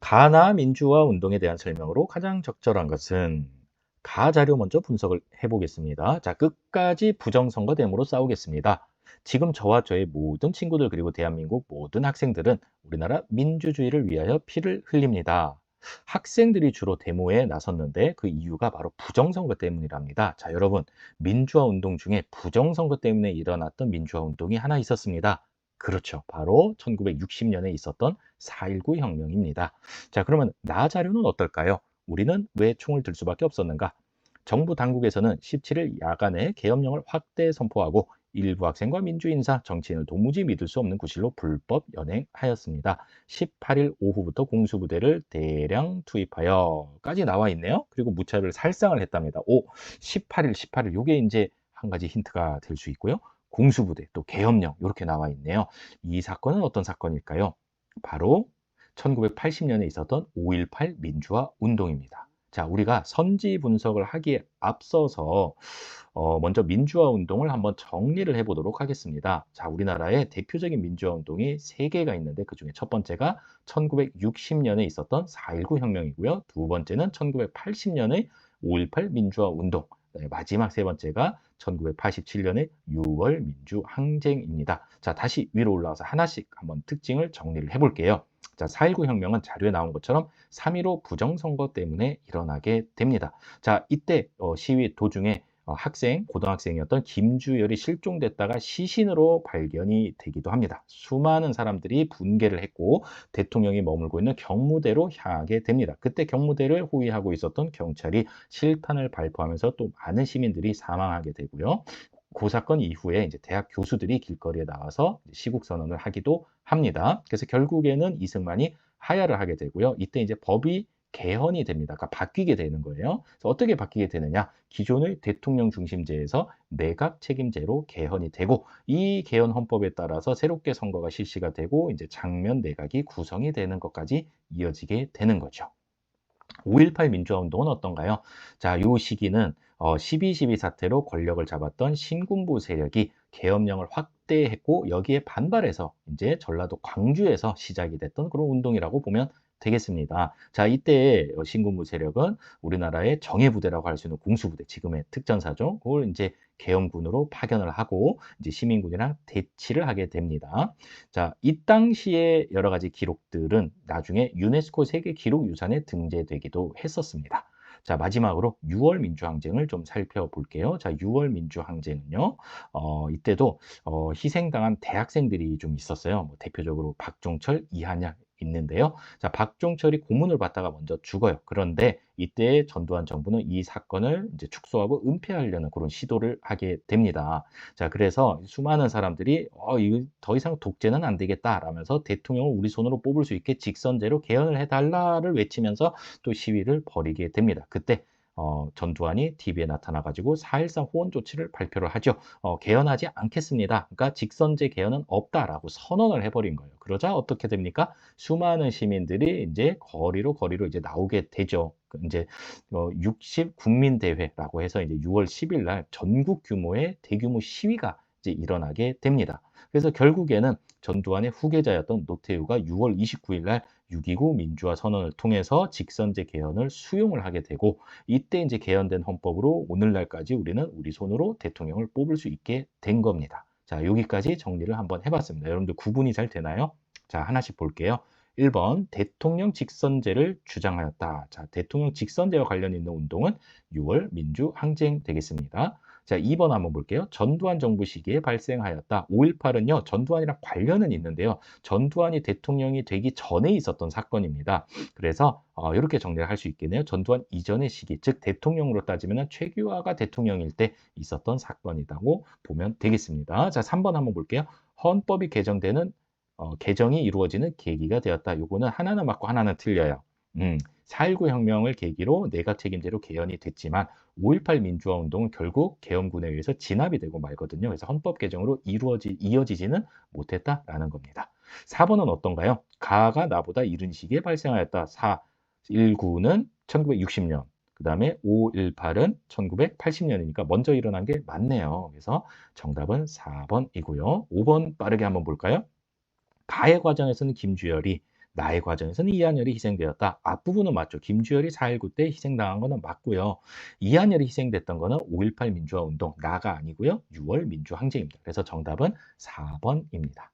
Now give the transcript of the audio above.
가나 민주화 운동에 대한 설명으로 가장 적절한 것은 가 자료 먼저 분석을 해보겠습니다. 자, 끝까지 부정선거됨으로 싸우겠습니다. 지금 저와 저의 모든 친구들 그리고 대한민국 모든 학생들은 우리나라 민주주의를 위하여 피를 흘립니다. 학생들이 주로 데모에 나섰는데 그 이유가 바로 부정선거 때문이랍니다. 자, 여러분, 민주화 운동 중에 부정선거 때문에 일어났던 민주화 운동이 하나 있었습니다. 그렇죠. 바로 1960년에 있었던 4.19 혁명입니다. 자, 그러면 나 자료는 어떨까요? 우리는 왜 총을 들 수밖에 없었는가? 정부 당국에서는 17일 야간에 계엄령을 확대 선포하고 일부 학생과 민주인사, 정치인을 도무지 믿을 수 없는 구실로 불법 연행하였습니다. 18일 오후부터 공수부대를 대량 투입하여까지 나와 있네요. 그리고 무차별 살상을 했답니다. 18일, 요게 이제 한 가지 힌트가 될 수 있고요. 공수부대, 또 계엄령, 이렇게 나와 있네요. 이 사건은 어떤 사건일까요? 바로 1980년에 있었던 5.18 민주화 운동입니다. 자, 우리가 선지 분석을 하기에 앞서서 먼저 민주화 운동을 한번 정리를 해보도록 하겠습니다. 자, 우리나라의 대표적인 민주화 운동이 세 개가 있는데 그중에 첫 번째가 1960년에 있었던 4.19 혁명이고요. 두 번째는 1980년의 5.18 민주화 운동, 네, 마지막 세 번째가 1987년의 6월 민주항쟁입니다. 자, 다시 위로 올라와서 하나씩 한번 특징을 정리를 해볼게요. 자, 4.19 혁명은 자료에 나온 것처럼 3.15 부정선거 때문에 일어나게 됩니다. 자, 이때 시위 도중에 고등학생이었던 김주열이 실종됐다가 시신으로 발견이 되기도 합니다. 수많은 사람들이 분개를 했고 대통령이 머물고 있는 경무대로 향하게 됩니다. 그때 경무대를 호위하고 있었던 경찰이 실탄을 발포하면서 또 많은 시민들이 사망하게 되고요. 그 사건 이후에 이제 대학 교수들이 길거리에 나와서 시국 선언을 하기도 합니다. 그래서 결국에는 이승만이 하야를 하게 되고요. 이때 이제 법이 개헌이 됩니다. 그러니까 바뀌게 되는 거예요. 그래서 어떻게 바뀌게 되느냐? 기존의 대통령 중심제에서 내각 책임제로 개헌이 되고 이 개헌 헌법에 따라서 새롭게 선거가 실시가 되고 이제 장면 내각이 구성이 되는 것까지 이어지게 되는 거죠. 5.18 민주화 운동은 어떤가요? 자, 요 시기는 12.12 사태로 권력을 잡았던 신군부 세력이 계엄령을 확대했고 여기에 반발해서 이제 전라도 광주에서 시작이 됐던 그런 운동이라고 보면 되겠습니다. 자, 이때 신군부 세력은 우리나라의 정예부대라고 할 수 있는 공수부대, 지금의 특전사죠. 그걸 이제 계엄군으로 파견을 하고 이제 시민군이랑 대치를 하게 됩니다. 자, 이 당시에 여러 가지 기록들은 나중에 유네스코 세계 기록유산에 등재되기도 했었습니다. 자, 마지막으로 6월 민주항쟁을 좀 살펴볼게요. 자, 6월 민주항쟁은요, 이때도 희생당한 대학생들이 좀 있었어요. 뭐 대표적으로 박종철, 이한양 있는데요. 자, 박종철이 고문을 받다가 먼저 죽어요. 그런데 이때 전두환 정부는 이 사건을 이제 축소하고 은폐하려는 그런 시도를 하게 됩니다. 자, 그래서 수많은 사람들이 이거 더 이상 독재는 안 되겠다라면서 대통령을 우리 손으로 뽑을 수 있게 직선제로 개헌을 해달라를 외치면서 또 시위를 벌이게 됩니다. 그때 전두환이 TV에 나타나가지고 4.13 호원 조치를 발표를 하죠. 개헌하지 않겠습니다. 그러니까 직선제 개헌은 없다라고 선언을 해버린 거예요. 그러자 어떻게 됩니까? 수많은 시민들이 이제 거리로 이제 나오게 되죠. 이제 60 국민대회라고 해서 이제 6월 10일 날 전국 규모의 대규모 시위가 이제 일어나게 됩니다. 그래서 결국에는 전두환의 후계자였던 노태우가 6월 29일 날 6.29 민주화 선언을 통해서 직선제 개헌을 수용을 하게 되고 이때 이제 개헌된 헌법으로 오늘날까지 우리는 우리 손으로 대통령을 뽑을 수 있게 된 겁니다. 자, 여기까지 정리를 한번 해봤습니다. 여러분들 구분이 잘 되나요? 자, 하나씩 볼게요. 1번 대통령 직선제를 주장하였다. 자, 대통령 직선제와 관련 있는 운동은 6월 민주항쟁 되겠습니다. 자, 2번 한번 볼게요. 전두환 정부 시기에 발생하였다. 5.18은요, 전두환이랑 관련은 있는데요. 전두환이 대통령이 되기 전에 있었던 사건입니다. 그래서 이렇게 정리를 할 수 있겠네요. 전두환 이전의 시기, 즉 대통령으로 따지면 최규하가 대통령일 때 있었던 사건이라고 보면 되겠습니다. 자, 3번 한번 볼게요. 헌법이 개정되는 개정이 이루어지는 계기가 되었다. 요거는 하나는 맞고 하나는 틀려요. 4.19 혁명을 계기로 내각 책임제로 개헌이 됐지만 5.18 민주화 운동은 결국 계엄군에 의해서 진압이 되고 말거든요. 그래서 헌법 개정으로 이어지지는 못했다라는 겁니다. 4번은 어떤가요? 가가 나보다 이른 시기에 발생하였다. 4.19는 1960년, 그 다음에 5.18은 1980년이니까 먼저 일어난 게 맞네요. 그래서 정답은 4번이고요. 5번 빠르게 한번 볼까요? 가해 과정에서는 김주열이 나의 과정에서는 이한열이 희생되었다. 앞부분은 맞죠. 김주열이 4.19 때 희생당한 거는 맞고요. 이한열이 희생됐던 거는 5.18 민주화 운동, 나가 아니고요. 6월 민주항쟁입니다. 그래서 정답은 4번입니다.